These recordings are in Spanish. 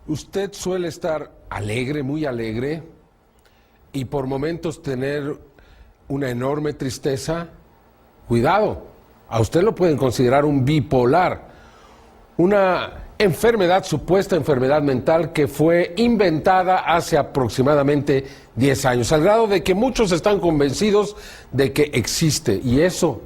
Usted suele estar alegre, muy alegre, y por momentos tener una enorme tristeza. Cuidado, a usted lo pueden considerar un bipolar, una enfermedad, supuesta enfermedad mental que fue inventada hace aproximadamente 10 años, al grado de que muchos están convencidos de que existe, y eso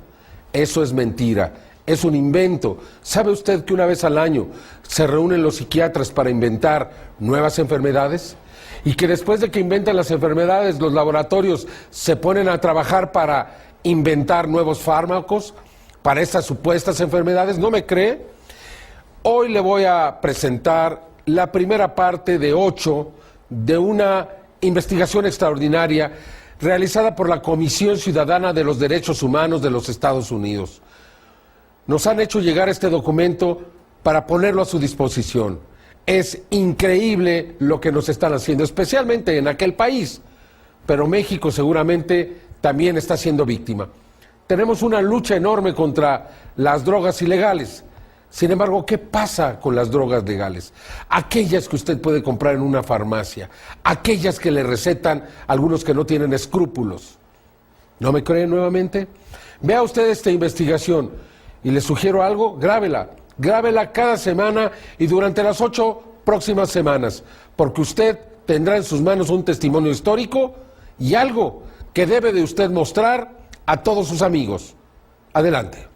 es mentira. Es un invento. ¿Sabe usted que una vez al año se reúnen los psiquiatras para inventar nuevas enfermedades? Y que después de que inventan las enfermedades, los laboratorios se ponen a trabajar para inventar nuevos fármacos para estas supuestas enfermedades. ¿No me cree? Hoy le voy a presentar la primera parte de 8 de una investigación extraordinaria realizada por la Comisión Ciudadana de los Derechos Humanos de los Estados Unidos. Nos han hecho llegar este documento para ponerlo a su disposición. Es increíble lo que nos están haciendo, especialmente en aquel país, pero México seguramente también está siendo víctima. Tenemos una lucha enorme contra las drogas ilegales. Sin embargo, ¿qué pasa con las drogas legales? Aquellas que usted puede comprar en una farmacia, aquellas que le recetan algunos que no tienen escrúpulos. ¿No me creen nuevamente? Vea usted esta investigación. Y le sugiero algo, grábela cada semana y durante las 8 próximas semanas, porque usted tendrá en sus manos un testimonio histórico y algo que debe de usted mostrar a todos sus amigos. Adelante.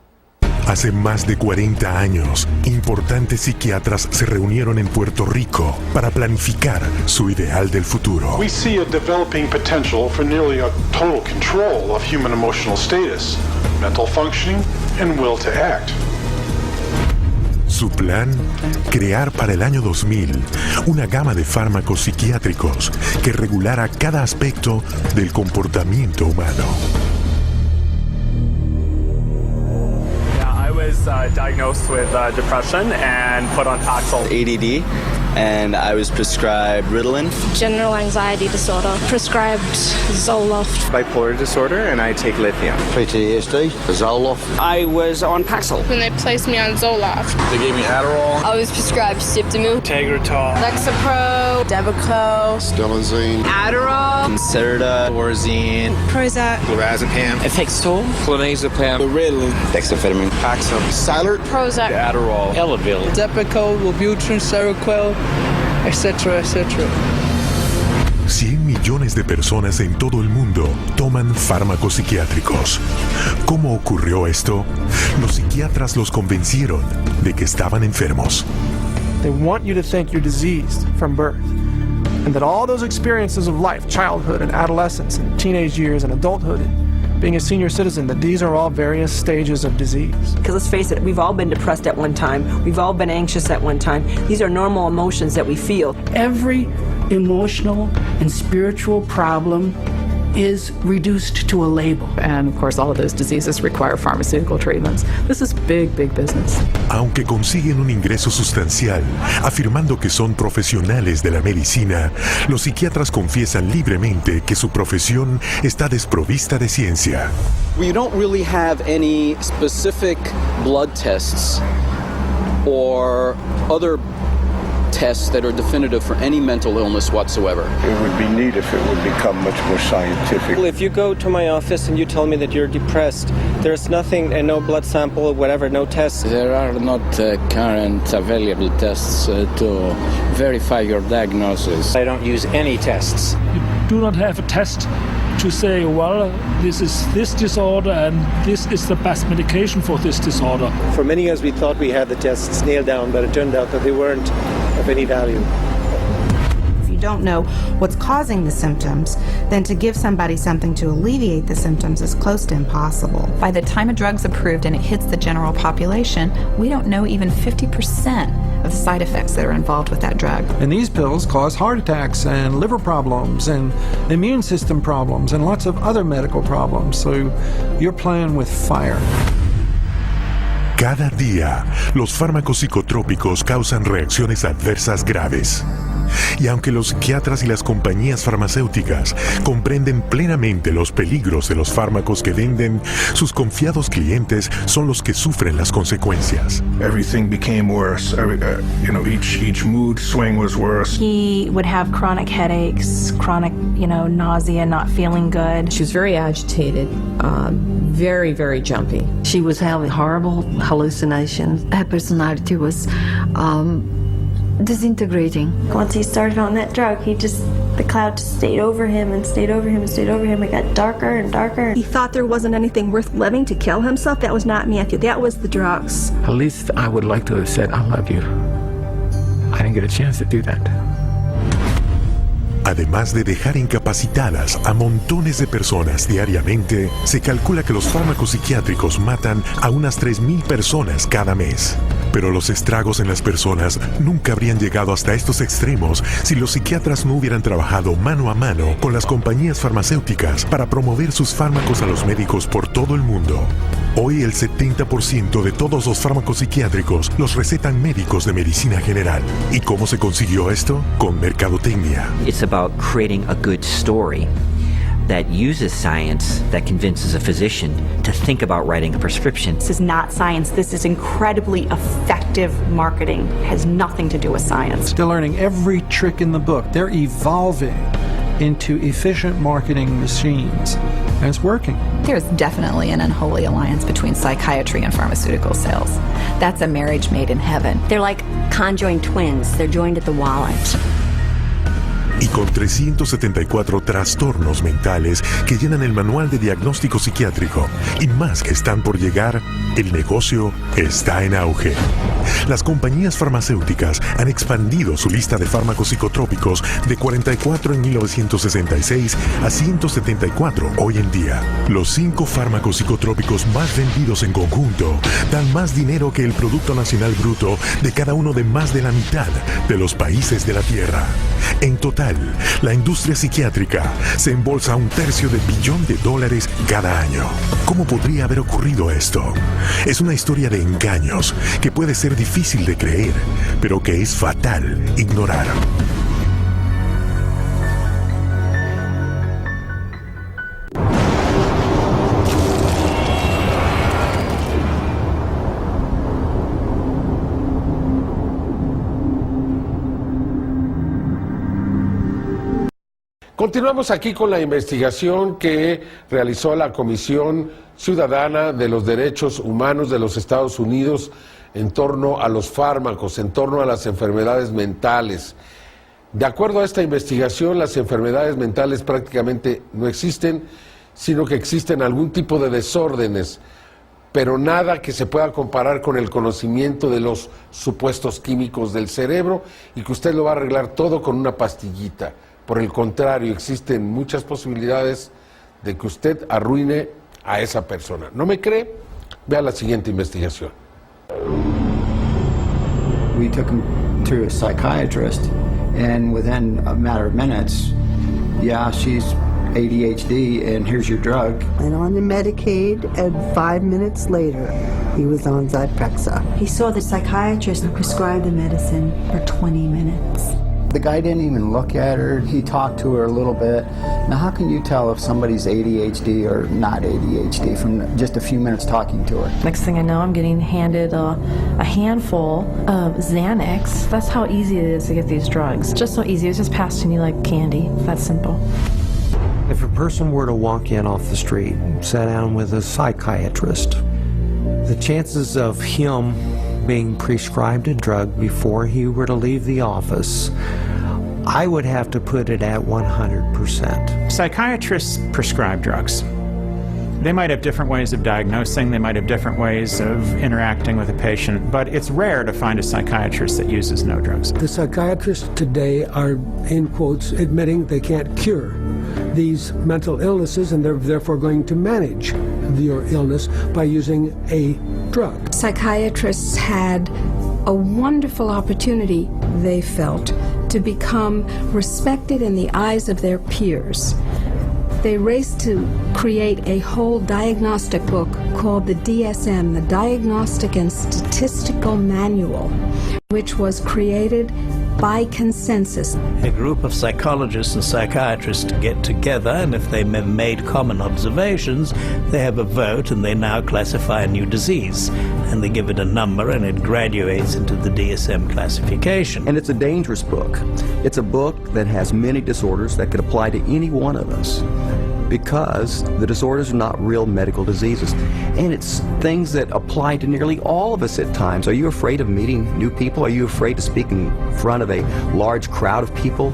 Hace más de 40 años, importantes psiquiatras se reunieron en Puerto Rico para planificar su ideal del futuro. We see a developing potential for nearly a total control of human emotional status, mental functioning, and will to act. Su plan, crear para el año 2000 una gama de fármacos psiquiátricos que regulara cada aspecto del comportamiento humano. I was diagnosed with depression and put on Paxil. ADD, and I was prescribed Ritalin. General anxiety disorder, prescribed Zoloft. Bipolar disorder, and I take lithium. PTSD, Zoloft. I was on Paxil. When they placed me on Zoloft. They gave me Adderall. I was prescribed Siptamil. Tegretol. Lexapro. Depakote. Stelazine. Adderall. Concerta. Orzine. Prozac. Lorazepam. Effexor. Clonazepam. Ritalin. Dexamphetamine. Paxil. Cylert. Prozac. Adderall. Elavil. Depakote, Wellbutrin, Seroquel, etc., etc. 100 millones de personas en todo el mundo toman fármacos psiquiátricos. ¿Cómo ocurrió esto? Los psiquiatras los convencieron de que estaban enfermos. They want you to think you're diseased from birth, and that all those experiences of life, childhood and adolescence and teenage years and adulthood and being a senior citizen, that these are all various stages of disease. Because let's face it, we've all been depressed at one time. We've all been anxious at one time. These are normal emotions that we feel. Every emotional and spiritual problem is reduced to a label. And of course, all of those diseases require pharmaceutical treatments. This is big, big business. Aunque consiguen un ingreso sustancial, afirmando que son profesionales de la medicina, los psiquiatras confiesan libremente que su profesión está desprovista de ciencia. We don't really have any specific blood tests or other tests that are definitive for any mental illness whatsoever. It would be neat if it would become much more scientific. Well, if you go to my office and you tell me that you're depressed, there's nothing, and no blood sample, whatever, no tests. There are not current available tests to verify your diagnosis. I don't use any tests. You do not have a test to say, well, this is this disorder and this is the best medication for this disorder. For many years we thought we had the tests nailed down, but it turned out that they weren't of any value. If you don't know what's causing the symptoms, then to give somebody something to alleviate the symptoms is close to impossible. By the time a drug's approved and it hits the general population, we don't know even 50% of the side effects that are involved with that drug. And these pills cause heart attacks and liver problems and immune system problems and lots of other medical problems. So you're playing with fire. Cada día, los fármacos psicotrópicos causan reacciones adversas graves. Y aunque los psiquiatras y las compañías farmacéuticas comprenden plenamente los peligros de los fármacos que venden, sus confiados clientes son los que sufren las consecuencias. Everything became worse. Each mood swing was worse. He would have chronic headaches, chronic, nausea, not feeling good. She was very agitated, very, very jumpy. She was having horrible hallucinations. Her personality was disintegrating. Once he started on that drug, the cloud just stayed over him and stayed over him and stayed over him. It got darker and darker. He thought there wasn't anything worth living to kill himself. That was not Matthew. That was the drugs. At least I would like to have said, I love you. I didn't get a chance to do that. Además de dejar incapacitadas a montones de personas diariamente, se calcula que los fármacos psiquiátricos matan a unas 3,000 personas cada mes. Pero los estragos en las personas nunca habrían llegado hasta estos extremos si los psiquiatras no hubieran trabajado mano a mano con las compañías farmacéuticas para promover sus fármacos a los médicos por todo el mundo. Hoy el 70% de todos los fármacos psiquiátricos los recetan médicos de medicina general. ¿Y cómo se consiguió esto? Con mercadotecnia. It's about creating a good story that uses science that convinces a physician to think about writing a prescription. This is not science. This is incredibly effective marketing. It has nothing to do with science. They're learning every trick in the book. They're evolving into efficient marketing machines, and it's working. There's definitely an unholy alliance between psychiatry and pharmaceutical sales. That's a marriage made in heaven. They're like conjoined twins. They're joined at the wallet. Y con 374 trastornos mentales que llenan el manual de diagnóstico psiquiátrico y más que están por llegar, el negocio está en auge. Las compañías farmacéuticas han expandido su lista de fármacos psicotrópicos de 44 en 1966 a 174 hoy en día. Los 5 fármacos psicotrópicos más vendidos en conjunto dan más dinero que el Producto Nacional Bruto de cada uno de más de la mitad de los países de la Tierra. En total, la industria psiquiátrica se embolsa $1/3 de billón de dólares cada año. ¿Cómo podría haber ocurrido esto? Es una historia de engaños que puede ser difícil de creer, pero que es fatal ignorar. Continuamos aquí con la investigación que realizó la Comisión Ciudadana de los Derechos Humanos de los Estados Unidos en torno a los fármacos, en torno a las enfermedades mentales. De acuerdo a esta investigación, las enfermedades mentales prácticamente no existen, sino que existen algún tipo de desórdenes, pero nada que se pueda comparar con el conocimiento de los supuestos químicos del cerebro y que usted lo va a arreglar todo con una pastillita. Por el contrario, existen muchas posibilidades de que usted arruine a esa persona. ¿No me cree? Vea la siguiente investigación. We took him to a psychiatrist, and within a matter of minutes, yeah, she's ADHD, and here's your drug. And on the Medicaid, and 5 minutes later, he was on Zyprexa. He saw the psychiatrist and prescribed the medicine for 20 minutes. The guy didn't even look at her. He talked to her a little bit. Now, how can you tell if somebody's ADHD or not ADHD from just a few minutes talking to her? Next thing I know, I'm getting handed a handful of Xanax. That's how easy it is to get these drugs. Just so easy. It's just passed to me like candy. That simple. If a person were to walk in off the street and sit down with a psychiatrist, the chances of him being prescribed a drug before he were to leave the office, I would have to put it at 100%. Psychiatrists prescribe drugs. They might have different ways of diagnosing, they might have different ways of interacting with a patient, but it's rare to find a psychiatrist that uses no drugs. The psychiatrists today are, in quotes, admitting they can't cure these mental illnesses, and they're therefore going to manage your illness by using a drug. Psychiatrists had a wonderful opportunity, they felt, to become respected in the eyes of their peers. They raced to create a whole diagnostic book called the DSM, the Diagnostic and Statistical Manual, which was created by consensus. A group of psychologists and psychiatrists get together, and if they have made common observations, they have a vote and they now classify a new disease. And they give it a number and it graduates into the DSM classification. And it's a dangerous book. It's a book that has many disorders that could apply to any one of us, because the disorders are not real medical diseases. And it's things that apply to nearly all of us at times. Are you afraid of meeting new people? Are you afraid to speak in front of a large crowd of people?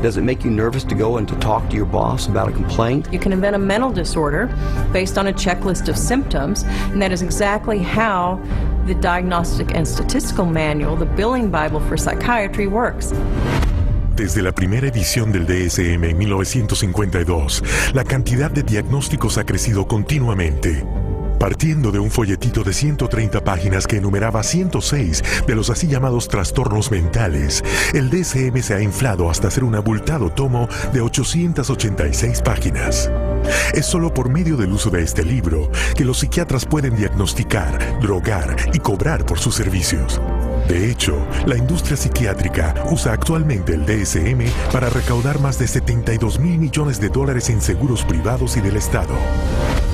Does it make you nervous to go and to talk to your boss about a complaint? You can invent a mental disorder based on a checklist of symptoms, and that is exactly how the Diagnostic and Statistical Manual, the Billing Bible for Psychiatry, works. Desde la primera edición del DSM en 1952, la cantidad de diagnósticos ha crecido continuamente. Partiendo de un folletito de 130 páginas que enumeraba 106 de los así llamados trastornos mentales, el DSM se ha inflado hasta ser un abultado tomo de 886 páginas. Es solo por medio del uso de este libro que los psiquiatras pueden diagnosticar, drogar y cobrar por sus servicios. De hecho, la industria psiquiátrica usa actualmente el DSM para recaudar más de $72 mil millones en seguros privados y del Estado.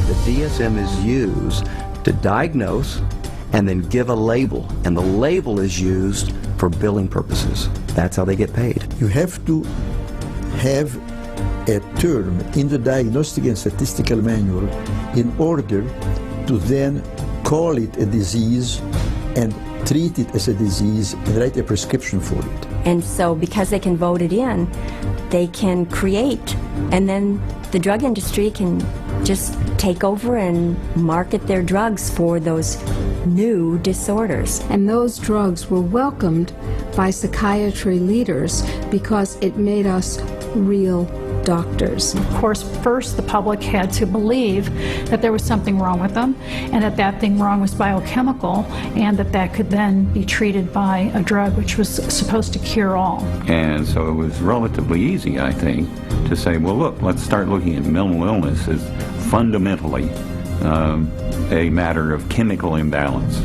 The DSM is used to diagnose and then give a label, and the label is used for billing purposes. That's how they get paid. You have to have a term in the Diagnostic and Statistical Manual in order to then call it a disease and treat it as a disease and write a prescription for it. And so because they can vote it in, they can create, and then the drug industry can just take over and market their drugs for those new disorders. And those drugs were welcomed by psychiatry leaders because it made us real doctors. Of course, first the public had to believe that there was something wrong with them, and that that thing wrong was biochemical, and that that could then be treated by a drug which was supposed to cure all. And so it was relatively easy, I think, to say, well, look, let's start looking at mental illness as fundamentally a matter of chemical imbalance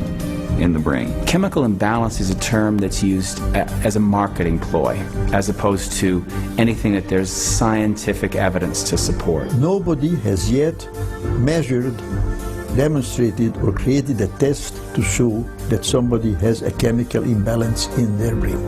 in the brain. Chemical imbalance is a term that's used as a marketing ploy, as opposed to anything that there's scientific evidence to support. Nobody has yet measured, demonstrated, or created a test to show that somebody has a chemical imbalance in their brain.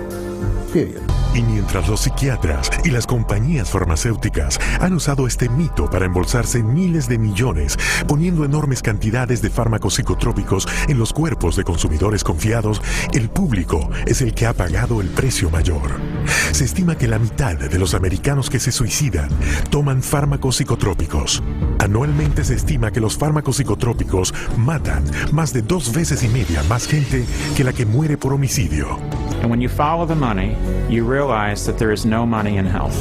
Period. Y mientras los psiquiatras y las compañías farmacéuticas han usado este mito para embolsarse miles de millones, poniendo enormes cantidades de fármacos psicotrópicos en los cuerpos de consumidores confiados, el público es el que ha pagado el precio mayor. Se estima que la mitad de los americanos que se suicidan toman fármacos psicotrópicos. Anualmente se estima que los fármacos psicotrópicos matan más de 2,5 veces más gente que la que muere por homicidio. And when you follow the money, you realize that there is no money in health.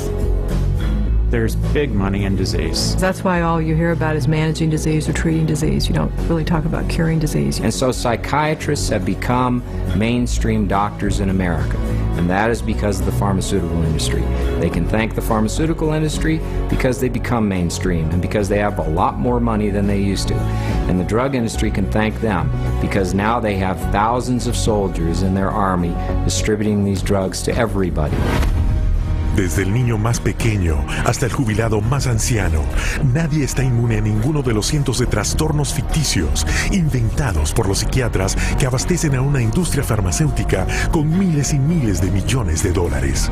There's big money in disease. That's why all you hear about is managing disease or treating disease. You don't really talk about curing disease. And so psychiatrists have become mainstream doctors in America. And that is because of the pharmaceutical industry. They can thank the pharmaceutical industry because they become mainstream and because they have a lot more money than they used to. And the drug industry can thank them because now they have thousands of soldiers in their army distributing these drugs to everybody. Desde el niño más pequeño hasta el jubilado más anciano, nadie está inmune a ninguno de los cientos de trastornos ficticios inventados por los psiquiatras que abastecen a una industria farmacéutica con miles y miles de millones de dólares.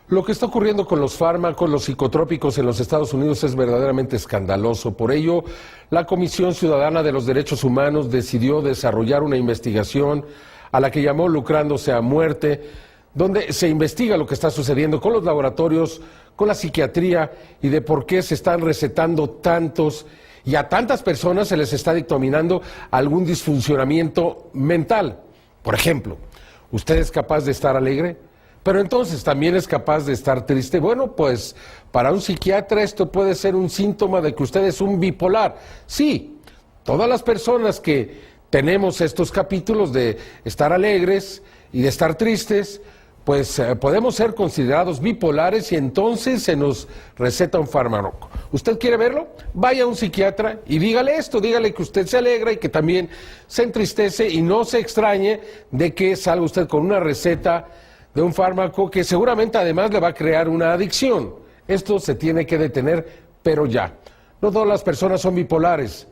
Lo que está ocurriendo con los fármacos, los psicotrópicos en los Estados Unidos es verdaderamente escandaloso. Por ello, la Comisión Ciudadana de los Derechos Humanos decidió desarrollar una investigación a la que llamó Lucrándose a Muerte, donde se investiga lo que está sucediendo con los laboratorios, con la psiquiatría y de por qué se están recetando tantos y a tantas personas se les está dictaminando algún disfuncionamiento mental. Por ejemplo, ¿usted es capaz de estar alegre? Pero entonces también es capaz de estar triste. Bueno, pues para un psiquiatra esto puede ser un síntoma de que usted es un bipolar. Sí, todas las personas que tenemos estos capítulos de estar alegres y de estar tristes, pues podemos ser considerados bipolares y entonces se nos receta un fármaco. ¿Usted quiere verlo? Vaya a un psiquiatra y dígale esto, dígale que usted se alegra y que también se entristece y no se extrañe de que salga usted con una receta de un fármaco que seguramente además le va a crear una adicción. Esto se tiene que detener, pero ya. No todas las personas son bipolares.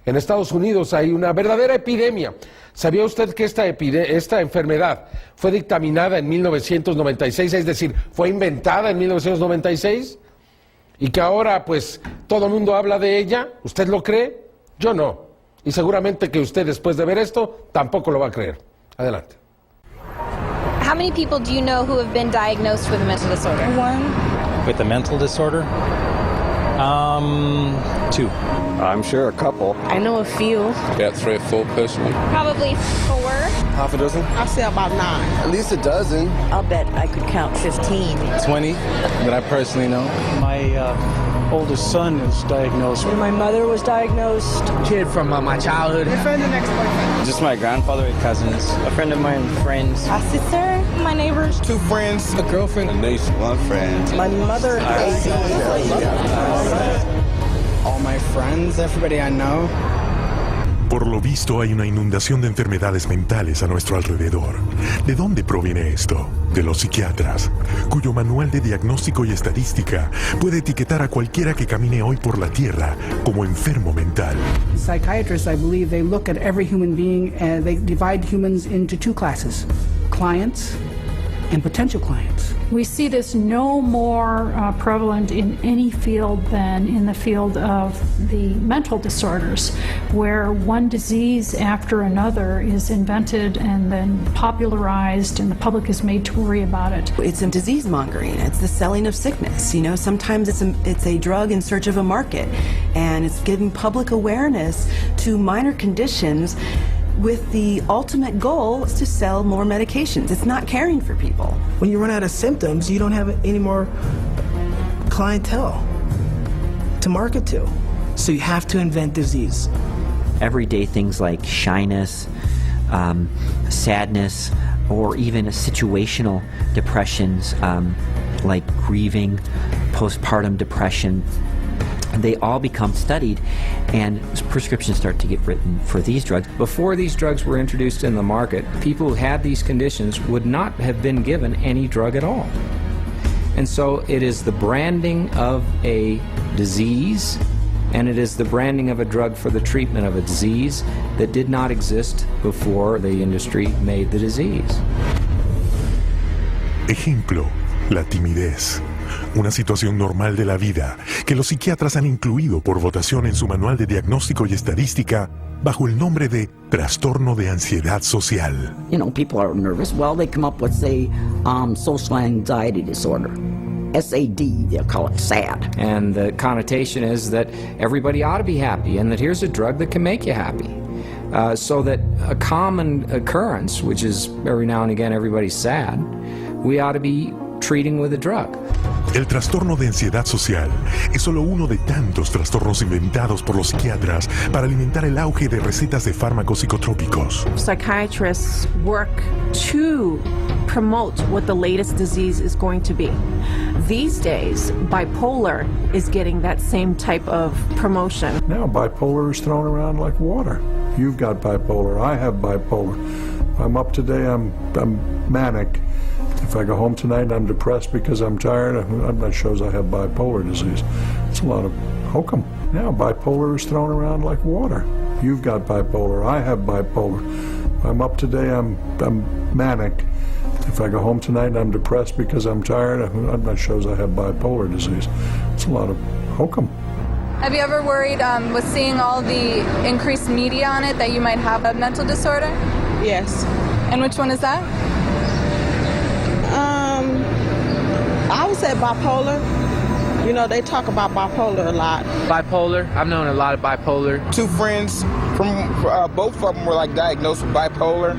En Estados Unidos hay una verdadera epidemia. ¿Sabía usted que esta enfermedad fue dictaminada en 1996, es decir, fue inventada en 1996? Y que ahora, pues, todo el mundo habla de ella. ¿Usted lo cree? Yo no. Y seguramente que usted, después de ver esto, tampoco lo va a creer. Adelante. How many people do you know who have been diagnosed with a mental disorder? One. With a mental disorder? Two. I'm sure a couple. I know a few. About 3 or 4 personally. Probably 4. Half a dozen? I'll say about 9. At least a dozen. I'll bet I could count 15. 20 that I personally know. My oldest son is diagnosed. My mother was diagnosed. Kid from my childhood. My friend and ex-boyfriend. Just my grandfather and cousins. A friend of mine, friends. A sister, my neighbors. 2 friends, a girlfriend, a niece, 1 friend. My mother. All my friends, everybody I know. Por lo visto hay una inundación de enfermedades mentales a nuestro alrededor. ¿De dónde proviene esto? De los psiquiatras, cuyo manual de diagnóstico y estadística puede etiquetar a cualquiera que camine hoy por la tierra como enfermo mental. Psychiatrists, I believe, they look at every human being and they divide humans into 2 classes: clients and potential clients. We see this no more prevalent in any field than in the field of the mental disorders, where one disease after another is invented and then popularized and the public is made to worry about it. It's a disease mongering. It's the selling of sickness. You know, sometimes it's a drug in search of a market, and it's giving public awareness to minor conditions with the ultimate goal is to sell more medications. It's not caring for people. When you run out of symptoms, you don't have any more clientele to market to. So you have to invent disease. Everyday things like shyness, sadness, or even situational depressions like grieving, postpartum depression, they all become studied and prescriptions start to get written for these drugs. Before these drugs were introduced in the market, people who had these conditions would not have been given any drug at all. And so it is the branding of a disease, and it is the branding of a drug for the treatment of a disease that did not exist before the industry made the disease. Ejemplo, la timidez. Una situación normal de la vida que los psiquiatras han incluido por votación en su manual de diagnóstico y estadística bajo el nombre de trastorno de ansiedad social. You know, people are nervous. Well, they come up with, say, social anxiety disorder. SAD, they'll call it SAD. And the connotation is that everybody ought to be happy and that here's a drug that can make you happy. So that a common occurrence, which is every now and again everybody's sad, we ought to be treating with a drug. El trastorno de ansiedad social es solo uno de tantos trastornos inventados por los psiquiatras para alimentar el auge de recetas de fármacos psicotrópicos. Psychiatrists work to promote what the latest disease is going to be. These days, bipolar is getting that same type of promotion. Now bipolar is thrown around like water. You've got bipolar, I have bipolar. I'm up today, I'm manic. If I go home tonight and I'm depressed because I'm tired, that shows I have bipolar disease. It's a lot of hokum. Yeah, bipolar is thrown around like water. You've got bipolar, I have bipolar. I'm up today, I'm manic. If I go home tonight and I'm depressed because I'm tired, that shows I have bipolar disease. It's a lot of hokum. Have you ever worried with seeing all the increased media on it that you might have a mental disorder? Yes. And which one is that? I would say bipolar. You know, they talk about bipolar a lot. Bipolar. I've known a lot of bipolar. 2 friends from both of them were like diagnosed with bipolar.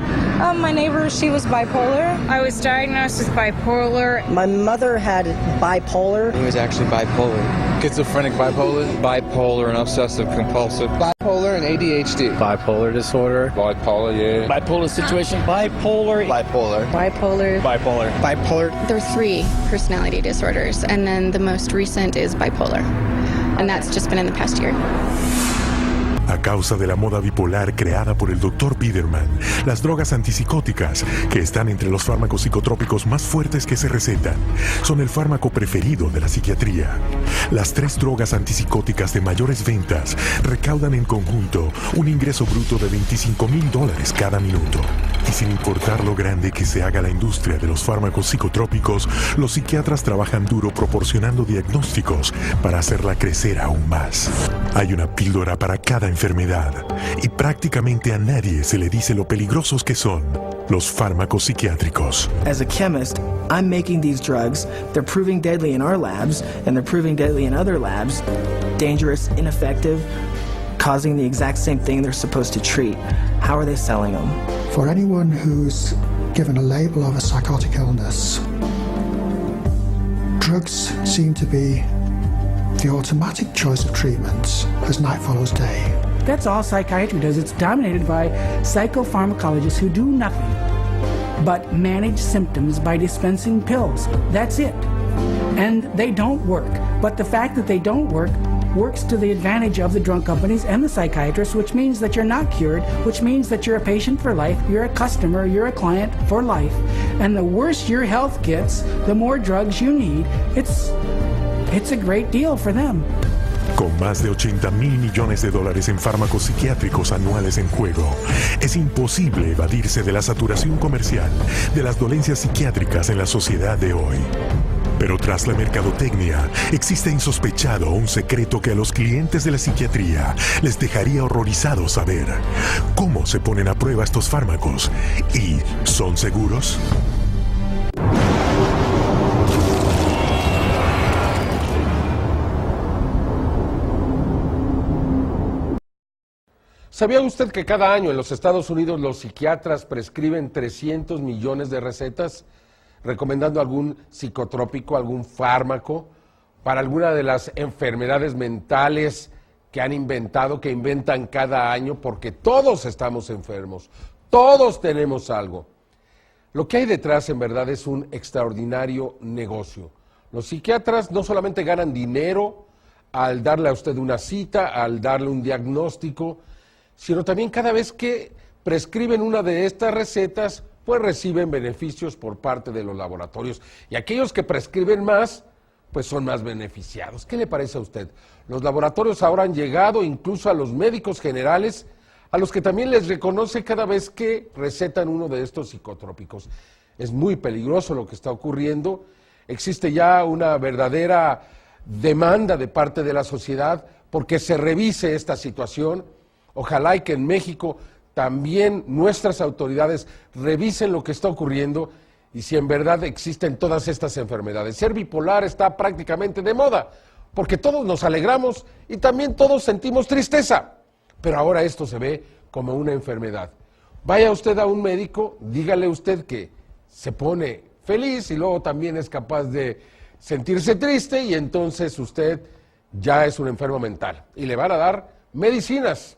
My neighbor, she was bipolar. I was diagnosed with bipolar. My mother had bipolar. He was actually bipolar. Schizophrenic bipolar. Bipolar and obsessive compulsive. Bipolar and ADHD. Bipolar disorder. Bipolar, yeah. Bipolar situation. Bipolar. Bipolar. Bipolar. Bipolar. Bipolar. There are 3 personality disorders, and then the most recent is bipolar. And that's just been in the past year. A causa de la moda bipolar creada por el Dr. Biderman, las drogas antipsicóticas, que están entre los fármacos psicotrópicos más fuertes que se recetan, son el fármaco preferido de la psiquiatría. Las 3 drogas antipsicóticas de mayores ventas recaudan en conjunto un ingreso bruto de $25,000 cada minuto. Y sin importar lo grande que se haga la industria de los fármacos psicotrópicos, los psiquiatras trabajan duro proporcionando diagnósticos para hacerla crecer aún más. Hay una píldora para cada enfermedad y prácticamente a nadie se le dice lo peligrosos que son los fármacos psiquiátricos. As a chemist, I'm making these drugs. They're proving deadly in our labs, and they're proving deadly in other labs. Dangerous, ineffective, causing the exact same thing they're supposed to treat. How are they selling them? For anyone who's given a label of a psychotic illness, drugs seem to be the automatic choice of treatments as night follows day. That's all psychiatry does. It's dominated by psychopharmacologists who do nothing but manage symptoms by dispensing pills. That's it. And they don't work. But the fact that they don't work works to the advantage of the drug companies and the psychiatrists, which means that you're not cured, which means that you're a patient for life, you're a customer, you're a client for life. And the worse your health gets, the more drugs you need. It's a great deal for them. Con más de $80,000 millones en fármacos psiquiátricos anuales en juego, es imposible evadirse de la saturación comercial de las dolencias psiquiátricas en la sociedad de hoy. Pero tras la mercadotecnia, existe insospechado un secreto que a los clientes de la psiquiatría les dejaría horrorizados saber. ¿Cómo se ponen a prueba estos fármacos? ¿Y son seguros? ¿Sabía usted que cada año en los Estados Unidos los psiquiatras prescriben 300 millones de recetas recomendando algún psicotrópico, algún fármaco para alguna de las enfermedades mentales que han inventado, que inventan cada año? Porque todos estamos enfermos, todos tenemos algo. Lo que hay detrás en verdad es un extraordinario negocio. Los psiquiatras no solamente ganan dinero al darle a usted una cita, al darle un diagnóstico, sino también cada vez que prescriben una de estas recetas, pues reciben beneficios por parte de los laboratorios. Y aquellos que prescriben más, pues son más beneficiados. ¿Qué le parece a usted? Los laboratorios ahora han llegado incluso a los médicos generales, a los que también les reconoce cada vez que recetan uno de estos psicotrópicos. Es muy peligroso lo que está ocurriendo. Existe ya una verdadera demanda de parte de la sociedad porque se revise esta situación. Ojalá y que en México también nuestras autoridades revisen lo que está ocurriendo y si en verdad existen todas estas enfermedades. Ser bipolar está prácticamente de moda, porque todos nos alegramos y también todos sentimos tristeza, pero ahora esto se ve como una enfermedad. Vaya usted a un médico, dígale usted que se pone feliz y luego también es capaz de sentirse triste y entonces usted ya es un enfermo mental y le van a dar medicinas.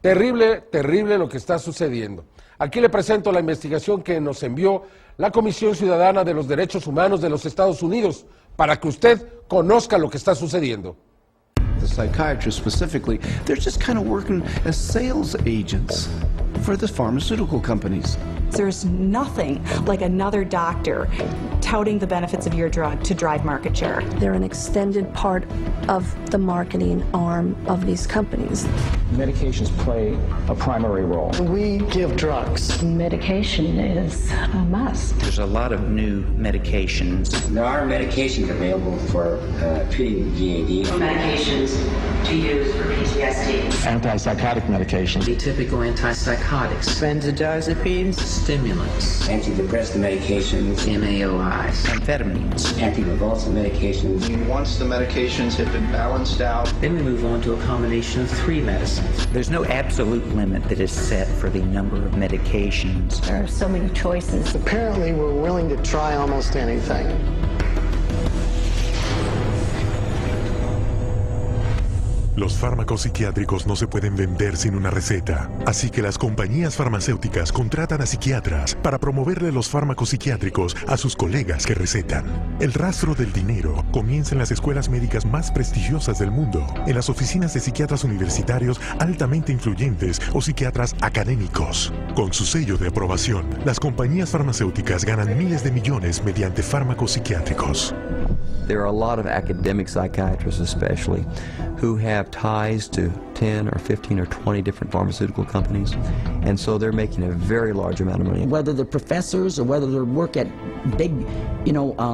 Terrible, terrible lo que está sucediendo. Aquí le presento la investigación que nos envió la Comisión Ciudadana de los Derechos Humanos de los Estados Unidos para que usted conozca lo que está sucediendo. The psychiatrists specifically, they're just kind of working as sales agents for the pharmaceutical companies. There's nothing like another doctor touting the benefits of your drug to drive market share. They're an extended part of the marketing arm of these companies. Medications play a primary role. We give drugs. Medication is a must. There's a lot of new medications. There are medications available for treating GAD. Medications to use for PTSD. Antipsychotic medications. Atypical antipsychotics. Benzodiazepines. Stimulants. Antidepressant medications. MAOIs. Amphetamines. Anticonvulsant medications. Once the medications have been balanced out, then we move on to a combination of 3 medicines. There's no absolute limit that is set for the number of medications. There are so many choices. Apparently, we're willing to try almost anything. Los fármacos psiquiátricos no se pueden vender sin una receta, así que las compañías farmacéuticas contratan a psiquiatras para promoverle los fármacos psiquiátricos a sus colegas que recetan. El rastro del dinero comienza en las escuelas médicas más prestigiosas del mundo, en las oficinas de psiquiatras universitarios altamente influyentes o psiquiatras académicos. Con su sello de aprobación, las compañías farmacéuticas ganan miles de millones mediante fármacos psiquiátricos. There are a lot of academic psychiatrists especially who have ties to 10 or 15 or 20 different pharmaceutical companies, and so they're making a very large amount of money. Whether they're professors or whether they work at big,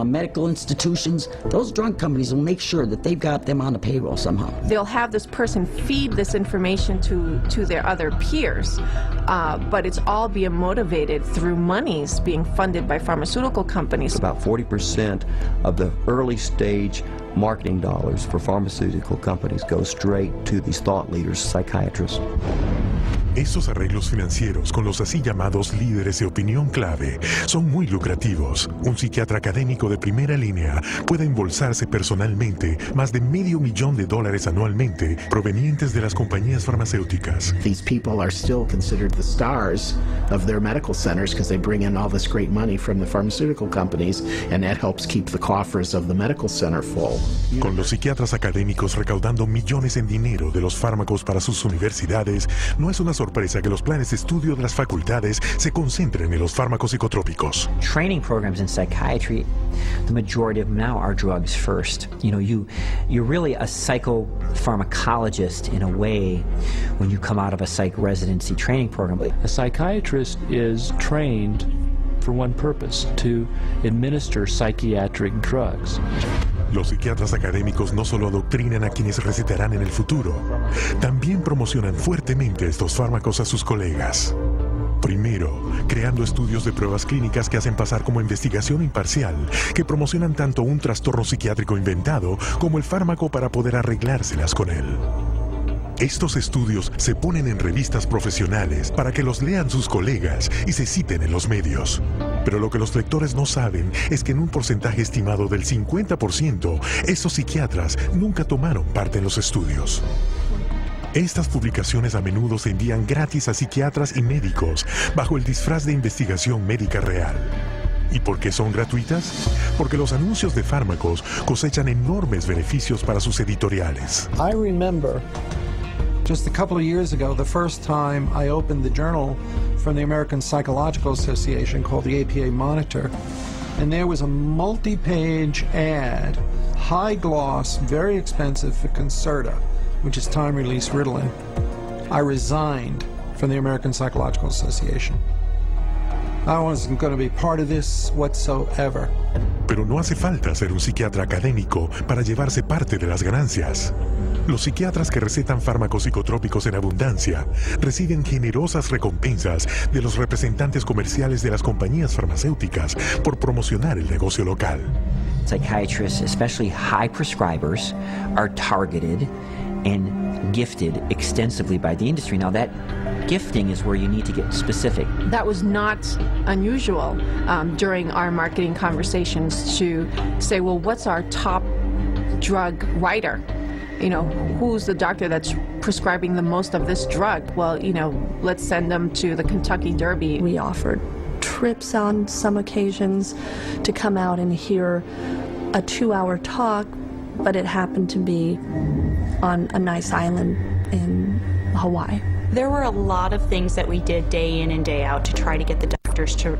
medical institutions, those drug companies will make sure that they've got them on the payroll somehow. They'll have this person feed this information to their other peers, but it's all being motivated through monies being funded by pharmaceutical companies. About 40% of the early stage marketing dollars for pharmaceutical companies go straight to these thought leaders, psychiatrists. Estos arreglos financieros con los así llamados líderes de opinión clave son muy lucrativos. Un psiquiatra académico de primera línea puede embolsarse personalmente más de $500,000 anualmente provenientes de las compañías farmacéuticas. These people are still considered the stars of their medical centers because they bring in all this great money from the pharmaceutical companies, and that helps keep the coffers of the medical center full. Con los psiquiatras académicos recaudando millones en dinero de los fármacos para sus universidades, no es una sorpresa que los planes de estudio de las facultades se concentren en los fármacos psicotrópicos. Training programs in psychiatry, the majority of them now are drugs first. You're really a psychopharmacologist in a way when you come out of a psych residency training program. A psychiatrist is trained for one purpose, to administer psychiatric drugs. Los psiquiatras académicos no solo adoctrinan a quienes recetarán en el futuro, también promocionan fuertemente estos fármacos a sus colegas. Primero, creando estudios de pruebas clínicas que hacen pasar como investigación imparcial, que promocionan tanto un trastorno psiquiátrico inventado como el fármaco para poder arreglárselas con él. Estos estudios se ponen en revistas profesionales para que los lean sus colegas y se citen en los medios. Pero lo que los lectores no saben es que en un porcentaje estimado del 50%, estos psiquiatras nunca tomaron parte en los estudios. Estas publicaciones a menudo se envían gratis a psiquiatras y médicos bajo el disfraz de investigación médica real. ¿Y por qué son gratuitas? Porque los anuncios de fármacos cosechan enormes beneficios para sus editoriales. I remember just a couple of years ago, the first time I opened the journal from the American Psychological Association called the APA Monitor, and there was a multi-page ad, high gloss, very expensive for Concerta, which is time-release Ritalin. I resigned from the American Psychological Association. I wasn't going to be part of this whatsoever. Pero no hace falta ser un psiquiatra académico para llevarse parte de las ganancias. Los psiquiatras que recetan fármacos psicotrópicos en abundancia reciben generosas recompensas de los representantes comerciales de las compañías farmacéuticas por promocionar el negocio local. Psychiatrists, especially high prescribers, are targeted and gifted extensively by the industry. Now that gifting is where you need to get specific. That was not unusual during our marketing conversations to say, well, what's our top drug writer? Who's the doctor that's prescribing the most of this drug? Well, let's send them to the Kentucky Derby. We offered trips on some occasions to come out and hear a 2-hour talk, but it happened to be on a nice island in Hawaii. There were a lot of things that we did day in and day out to try to get the doctors to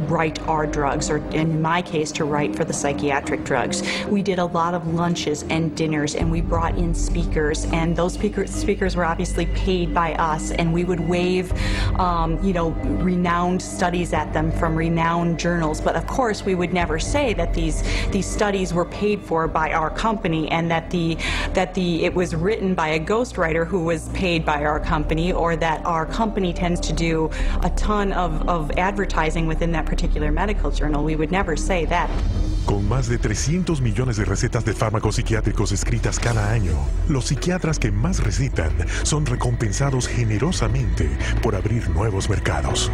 write our drugs, or in my case, to write for the psychiatric drugs. We did a lot of lunches and dinners, and we brought in speakers, and those speakers were obviously paid by us, and we would wave, renowned studies at them from renowned journals. But of course, we would never say that these studies were paid for by our company, and that it was written by a ghostwriter who was paid by our company, or that our company tends to do a ton of advertising within that particular medical journal. We would never say that. Con más de 300 millones de recetas de fármacos psiquiátricos escritas cada año, los psiquiatras que más recetan son recompensados generosamente por abrir nuevos mercados.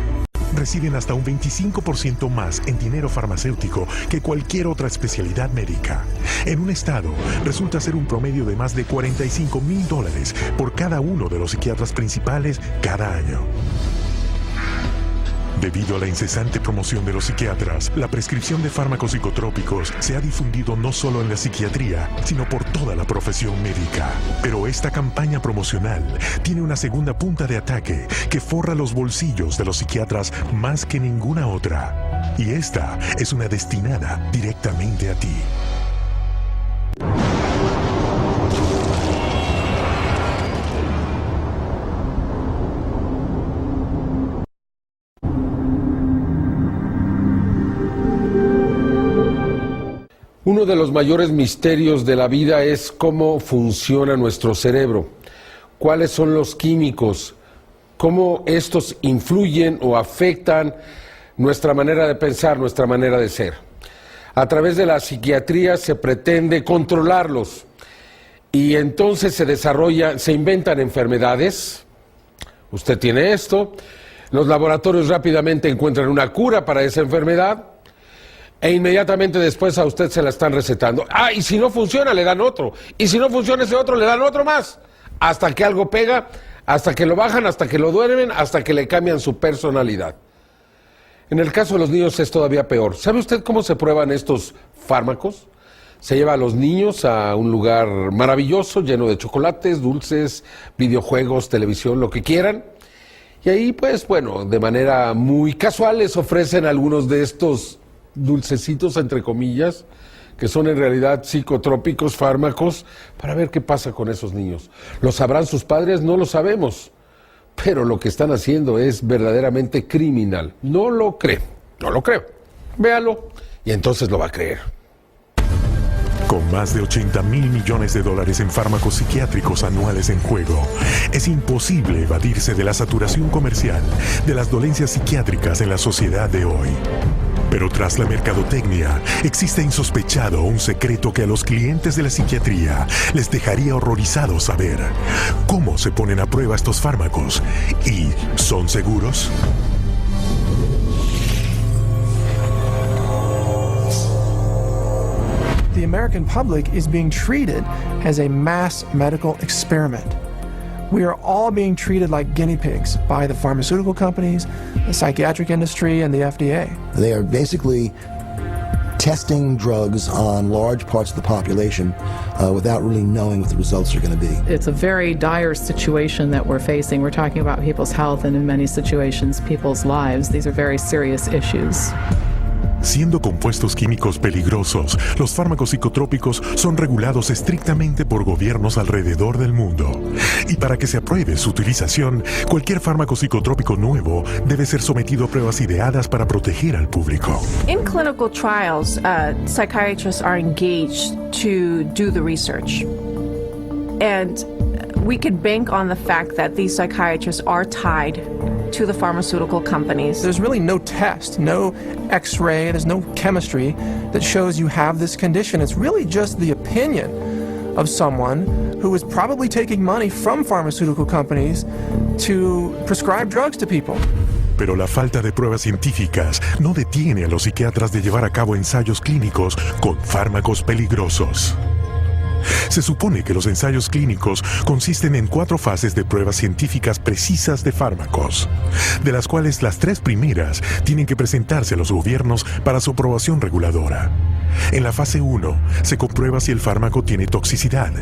reciben hasta un 25% más en dinero farmacéutico que cualquier otra especialidad médica. En un estado, resulta ser un promedio de más de $45,000 por cada uno de los psiquiatras principales cada año. Debido a la incesante promoción de los psiquiatras, la prescripción de fármacos psicotrópicos se ha difundido no solo en la psiquiatría, sino por toda la profesión médica. Pero esta campaña promocional tiene una segunda punta de ataque que forra los bolsillos de los psiquiatras más que ninguna otra. Y esta es una destinada directamente a ti. Uno de los mayores misterios de la vida es cómo funciona nuestro cerebro, cuáles son los químicos, cómo estos influyen o afectan nuestra manera de pensar, nuestra manera de ser. A través de la psiquiatría se pretende controlarlos y entonces se inventan enfermedades. Usted tiene esto, los laboratorios rápidamente encuentran una cura para esa enfermedad. E inmediatamente después a usted se la están recetando. Y si no funciona, le dan otro. Y si no funciona ese otro, le dan otro más. Hasta que algo pega, hasta que lo bajan, hasta que lo duermen, hasta que le cambian su personalidad. En el caso de los niños es todavía peor. ¿Sabe usted cómo se prueban estos fármacos? Se lleva a los niños a un lugar maravilloso, lleno de chocolates, dulces, videojuegos, televisión, lo que quieran. Y ahí, pues, bueno, de manera muy casual les ofrecen algunos de estos dulcecitos, entre comillas, que son en realidad psicotrópicos, fármacos, para ver qué pasa con esos niños. ¿Lo sabrán sus padres? No lo sabemos, pero lo que están haciendo es verdaderamente criminal. No lo cree, no lo creo. Véalo y entonces lo va a creer. Con más de $80,000 millones en fármacos psiquiátricos anuales en juego, es imposible evadirse de la saturación comercial de las dolencias psiquiátricas en la sociedad de hoy. Pero tras la mercadotecnia, existe insospechado un secreto que a los clientes de la psiquiatría les dejaría horrorizados saber. ¿Cómo se ponen a prueba estos fármacos? ¿Y son seguros? The American public is being treated as a mass medical experiment. We are all being treated like guinea pigs by the pharmaceutical companies, the psychiatric industry, and the FDA. They are basically testing drugs on large parts of the population without really knowing what the results are going to be. It's a very dire situation that we're facing. We're talking about people's health and in many situations, people's lives. These are very serious issues. Siendo compuestos químicos peligrosos, los fármacos psicotrópicos son regulados estrictamente por gobiernos alrededor del mundo. Y para que se apruebe su utilización, cualquier fármaco psicotrópico nuevo debe ser sometido a pruebas ideadas para proteger al público. In clinical trials, psychiatrists are engaged to do the research. And we could bank on the fact that these psychiatrists are tied to the pharmaceutical companies. There's really no test, no x-ray, there's no chemistry that shows you have this condition. It's really just the opinion of someone who is probably taking money from pharmaceutical companies to prescribe drugs to people. Pero la falta de pruebas científicas no detiene a los psiquiatras de llevar a cabo ensayos clínicos con fármacos peligrosos. Se supone que los ensayos clínicos consisten en 4 fases de pruebas científicas precisas de fármacos, de las cuales las 3 primeras tienen que presentarse a los gobiernos para su aprobación reguladora. En la fase 1 se comprueba si el fármaco tiene toxicidad.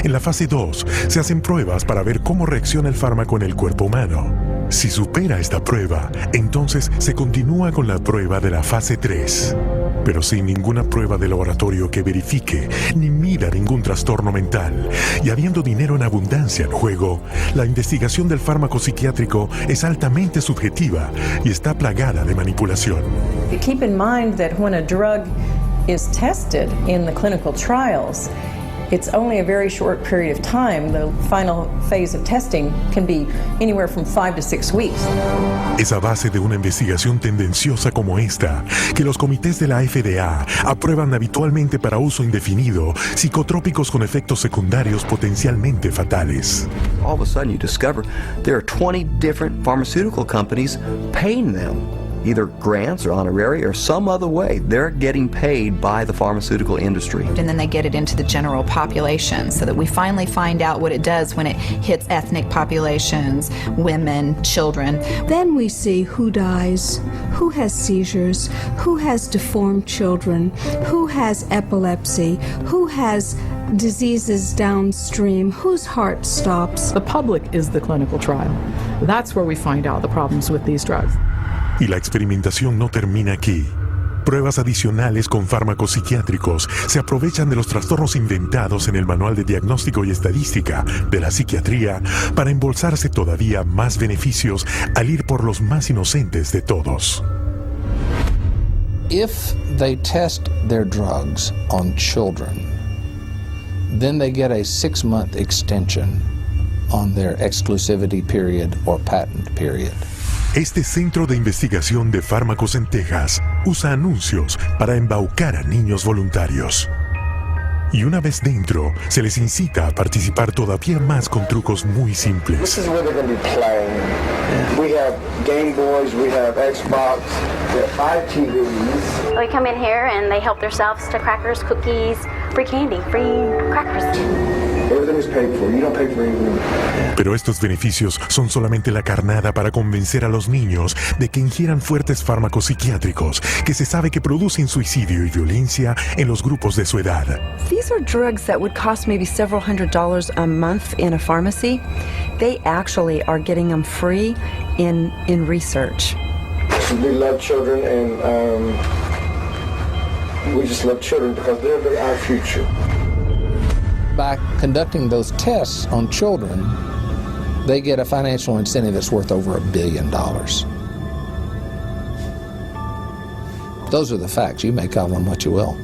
En la fase 2 se hacen pruebas para ver cómo reacciona el fármaco en el cuerpo humano. Si supera esta prueba, entonces se continúa con la prueba de la fase 3. Pero sin ninguna prueba de laboratorio que verifique ni mida ningún trastorno mental, y habiendo dinero en abundancia en juego, la investigación del fármaco psiquiátrico es altamente subjetiva y está plagada de manipulación. Keep in mind that when a drug is tested in the clinical trials, it's only a very short period of time. The final phase of testing can be anywhere from 5 to 6 weeks. Es a base de una investigación tendenciosa como esta que los comités de la FDA aprueban habitualmente para uso indefinido psicotrópicos con efectos secundarios potencialmente fatales. All of a sudden you discover there are 20 different pharmaceutical companies paying them. Either grants or honorary or some other way. They're getting paid by the pharmaceutical industry. And then they get it into the general population so that we finally find out what it does when it hits ethnic populations, women, children. Then we see who dies, who has seizures, who has deformed children, who has epilepsy, who has diseases downstream, whose heart stops. The public is the clinical trial. That's where we find out the problems with these drugs. Y la experimentación no termina aquí. Pruebas adicionales con fármacos psiquiátricos se aprovechan de los trastornos inventados en el Manual de Diagnóstico y Estadística de la Psiquiatría para embolsarse todavía más beneficios al ir por los más inocentes de todos. If they test their drugs on children, then they get a 6-month extension on their exclusivity period or patent period. Este centro de investigación de fármacos en Texas usa anuncios para embaucar a niños voluntarios. Y una vez dentro, se les incita a participar todavía más con trucos muy simples. This is where they're going to be playing. We have Game Boys, we have Xbox, we have 5 TVs. They come in here and they help themselves to crackers, cookies, free candy, free crackers. Everything is paid for. You don't pay for anything. Pero estos beneficios son solamente la carnada para convencer a los niños de que ingieran fuertes fármacos psiquiátricos que se sabe que producen suicidio y violencia en los grupos de su edad. These are drugs that would cost maybe several $100s a month in a pharmacy. They actually are getting them free in research. We love children, and we just love children because they're our future. By conducting those tests on children, they get a financial incentive that's worth over $1 billion. Those are the facts. You may call them what you will.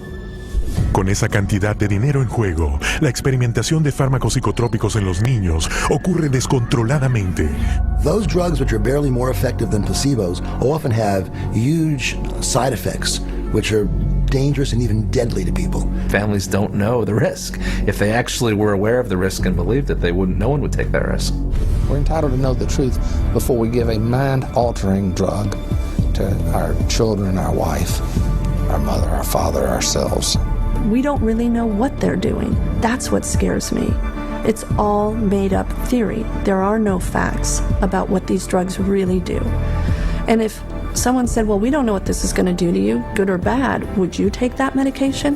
Con esa cantidad de dinero en juego, la experimentación de fármacos psicotrópicos en los niños ocurre descontroladamente. Those drugs which are barely more effective than placebos often have huge side effects, which are dangerous and even deadly to people. Families don't know the risk. If they actually were aware of the risk and believed it, no one would take that risk. We're entitled to know the truth before we give a mind-altering drug to our children, our wife, our mother, our father, ourselves. We don't really know what they're doing. That's what scares me. It's all made up theory. There are no facts about what these drugs really do. And if someone said, well, we don't know what this is going to do to you, good or bad, would you take that medication?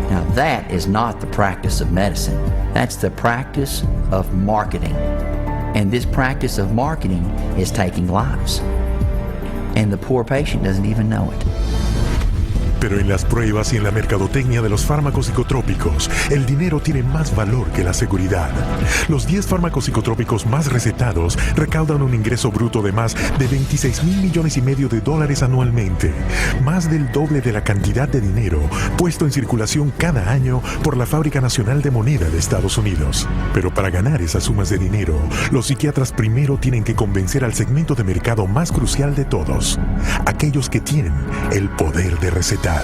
Now that is not the practice of medicine. That's the practice of marketing. And this practice of marketing is taking lives. And the poor patient doesn't even know it. Pero en las pruebas y en la mercadotecnia de los fármacos psicotrópicos, el dinero tiene más valor que la seguridad. Los 10 fármacos psicotrópicos más recetados recaudan un ingreso bruto de más de $26,000 millones anualmente, más del doble de la cantidad de dinero puesto en circulación cada año por la Fábrica Nacional de Moneda de Estados Unidos. Pero para ganar esas sumas de dinero, los psiquiatras primero tienen que convencer al segmento de mercado más crucial de todos, aquellos que tienen el poder de recetar.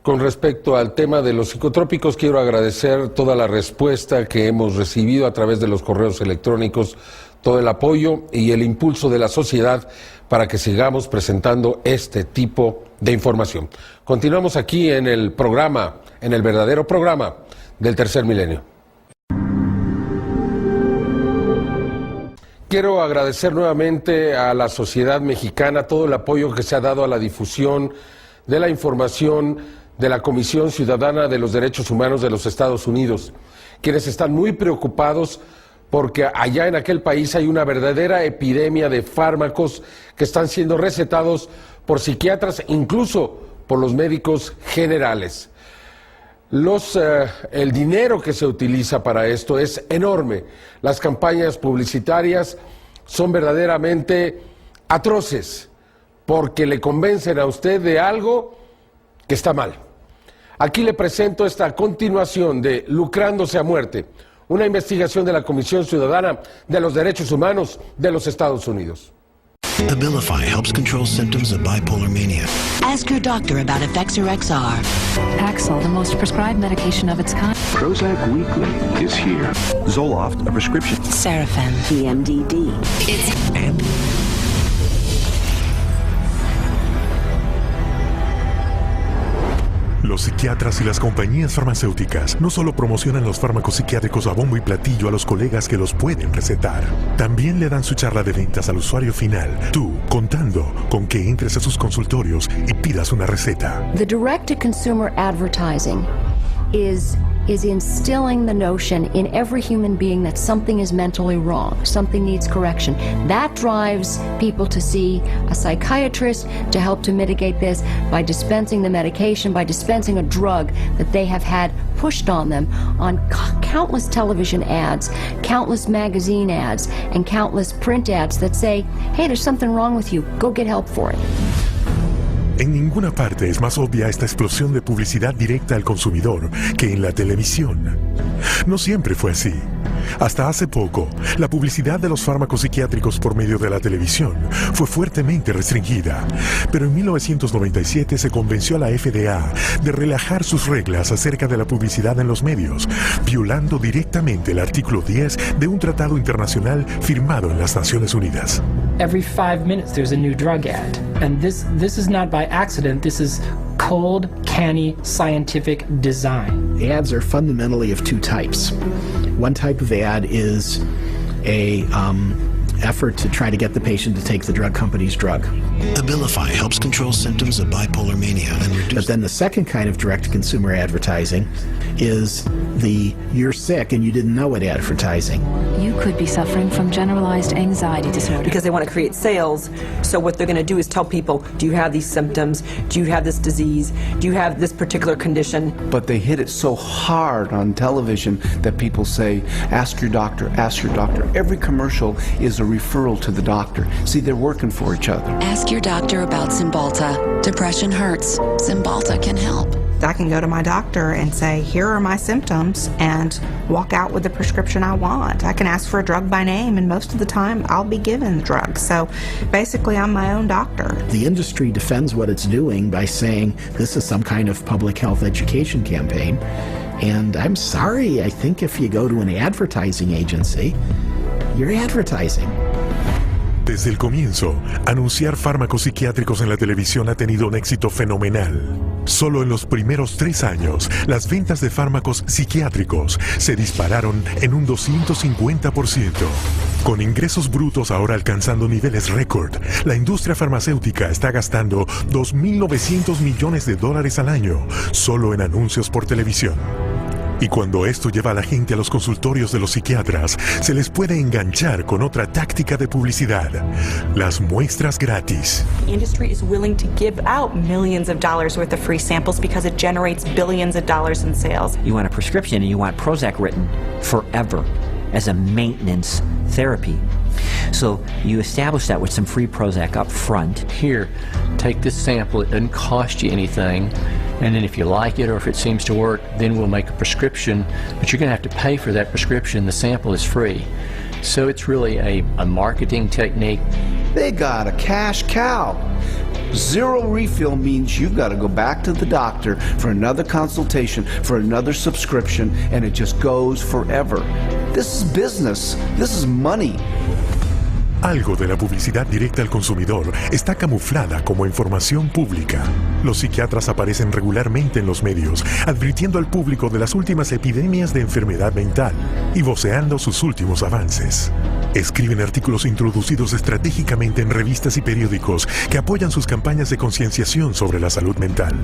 Con respecto al tema de los psicotrópicos, quiero agradecer toda la respuesta que hemos recibido a través de los correos electrónicos, todo el apoyo y el impulso de la sociedad para que sigamos presentando este tipo de información. Continuamos aquí en el programa, en el verdadero programa del Tercer Milenio. Quiero agradecer nuevamente a la sociedad mexicana todo el apoyo que se ha dado a la difusión de la información de la Comisión Ciudadana de los Derechos Humanos de los Estados Unidos, quienes están muy preocupados porque allá en aquel país hay una verdadera epidemia de fármacos que están siendo recetados por psiquiatras, incluso por los médicos generales. El dinero que se utiliza para esto es enorme. Las campañas publicitarias son verdaderamente atroces porque le convencen a usted de algo que está mal. Aquí le presento esta continuación de Lucrándose a Muerte, una investigación de la Comisión Ciudadana de los Derechos Humanos de los Estados Unidos. Abilify helps control symptoms of bipolar mania. Ask your doctor about Effexor XR. Paxil, the most prescribed medication of its kind. Prozac Weekly is here. Zoloft, a prescription. Serafen, PMDD. It's Los psiquiatras y las compañías farmacéuticas no solo promocionan los fármacos psiquiátricos a bombo y platillo a los colegas que los pueden recetar, también le dan su charla de ventas al usuario final, tú, contando con que entres a sus consultorios y pidas una receta. The direct-to-consumer advertising is instilling the notion in every human being that something is mentally wrong, something needs correction. That drives people to see a psychiatrist to help to mitigate this by dispensing the medication, by dispensing a drug that they have had pushed on them on countless television ads, countless magazine ads, and countless print ads that say, hey, there's something wrong with you, go get help for it. En ninguna parte es más obvia esta explosión de publicidad directa al consumidor que en la televisión. No siempre fue así. Hasta hace poco, la publicidad de los fármacos psiquiátricos por medio de la televisión fue fuertemente restringida, pero en 1997 se convenció a la FDA de relajar sus reglas acerca de la publicidad en los medios, violando directamente el artículo 10 de un tratado internacional firmado en las Naciones Unidas. Every 5 minutes there's a new drug ad, and this is not by accident. This is cold, canny, scientific design. The ads are fundamentally of two types. One type of ad is a effort to try to get the patient to take the drug company's drug. Abilify helps control symptoms of bipolar mania and reduce. But then the second kind of direct-to-consumer advertising is the you're sick and you didn't know it advertising. You could be suffering from generalized anxiety disorder. Because they want to create sales, so what they're going to do is tell people, do you have these symptoms? Do you have this disease? Do you have this particular condition? But they hit it so hard on television that people say, ask your doctor, ask your doctor. Every commercial is a referral to the doctor. See, they're working for each other. Ask your doctor about Cymbalta. Depression hurts. Cymbalta can help. I can go to my doctor and say, here are my symptoms, and walk out with the prescription I want. I can ask for a drug by name, and most of the time I'll be given the drug. So basically I'm my own doctor. The industry defends what it's doing by saying this is some kind of public health education campaign. And I'm sorry, I think if you go to an advertising agency, you're advertising. Desde el comienzo, anunciar fármacos psiquiátricos en la televisión ha tenido un éxito fenomenal. Solo en los primeros 3 años, las ventas de fármacos psiquiátricos se dispararon en un 250%. Con ingresos brutos ahora alcanzando niveles récord, la industria farmacéutica está gastando $2.900 millones al año solo en anuncios por televisión. Y cuando esto lleva a la gente a los consultorios de los psiquiatras, se les puede enganchar con otra táctica de publicidad: las muestras gratis. The industry is willing to give out millions of dollars worth of free samples because it generates billions of dollars in sales. You want a prescription and you want Prozac written forever as a maintenance therapy. So you establish that with some free Prozac up front. Here, take this sample. It doesn't cost you anything. And then if you like it or if it seems to work, then we'll make a prescription. But you're going to have to pay for that prescription. The sample is free. So it's really a marketing technique. They got a cash cow. Zero refill means you've got to go back to the doctor for another consultation, for another subscription, and it just goes forever. This is business. This is money. Algo de la publicidad directa al consumidor está camuflada como información pública. Los psiquiatras aparecen regularmente en los medios, advirtiendo al público de las últimas epidemias de enfermedad mental y voceando sus últimos avances. Escriben artículos introducidos estratégicamente en revistas y periódicos que apoyan sus campañas de concienciación sobre la salud mental.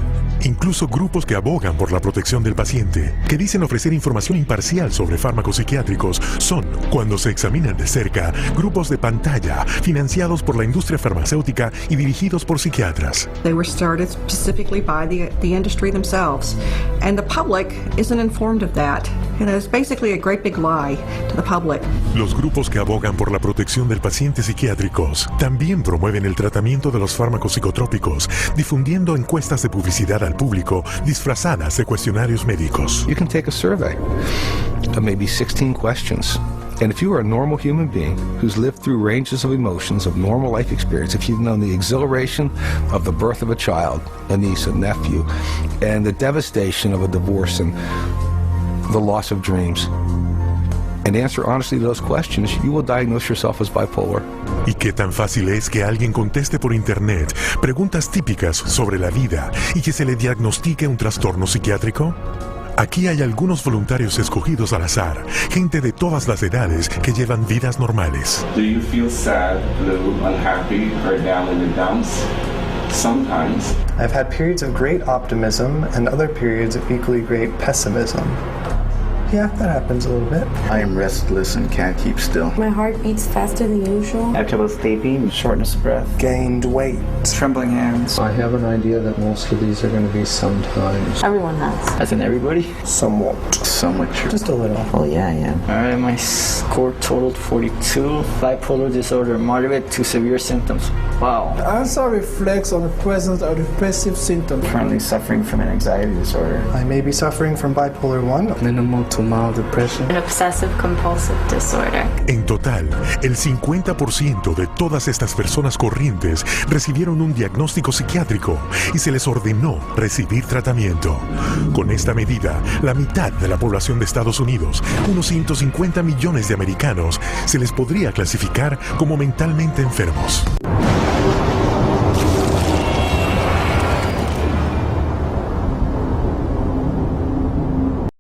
Incluso grupos que abogan por la protección del paciente, que dicen ofrecer información imparcial sobre fármacos psiquiátricos, son, cuando se examinan de cerca, grupos de pantalla financiados por la industria farmacéutica y dirigidos por psiquiatras. They were started specifically by the industry themselves And the public isn't informed of that. And it's basically a great big lie to the public. Los grupos que abogan por la protección del paciente psiquiátricos también promueven el tratamiento de los fármacos psicotrópicos, difundiendo encuestas de publicidad al público disfrazadas de cuestionarios médicos. You can take a survey of maybe 16 questions. And if you are a normal human being who's lived through ranges of emotions of normal life experience, if you've known the exhilaration of the birth of a child, a niece, a nephew, and the devastation of a divorce and the loss of dreams, and answer honestly to those questions, you will diagnose yourself as bipolar. ¿Y qué tan fácil es que alguien conteste por internet preguntas típicas sobre la vida y que se le diagnostique un trastorno psiquiátrico? Aquí hay algunos voluntarios escogidos al azar, gente de todas las edades que llevan vidas normales. Do you feel sad, blue, unhappy, or down in the dumps? Sometimes. I've had periods of great optimism and other periods of equally great pessimism. Yeah, that happens a little bit. I am restless and can't keep still. My heart beats faster than usual. I have trouble sleeping, shortness of breath. Gained weight. Trembling hands. I have an idea that most of these are going to be sometimes. Everyone has. As in everybody? Somewhat. Somewhat true. Just a little. Oh yeah, I am. Alright, my score totaled 42. Bipolar disorder, moderate to severe symptoms. Wow. Answer reflects on the presence of depressive symptoms. Currently suffering from an anxiety disorder. I may be suffering from bipolar 1. Minimal to mild depression. An obsessive-compulsive disorder. En total, el 50% de todas estas personas corrientes recibieron un diagnóstico psiquiátrico y se les ordenó recibir tratamiento. Con esta medida, la mitad de la población de Estados Unidos, unos 150 millones de americanos, se les podría clasificar como mentalmente enfermos.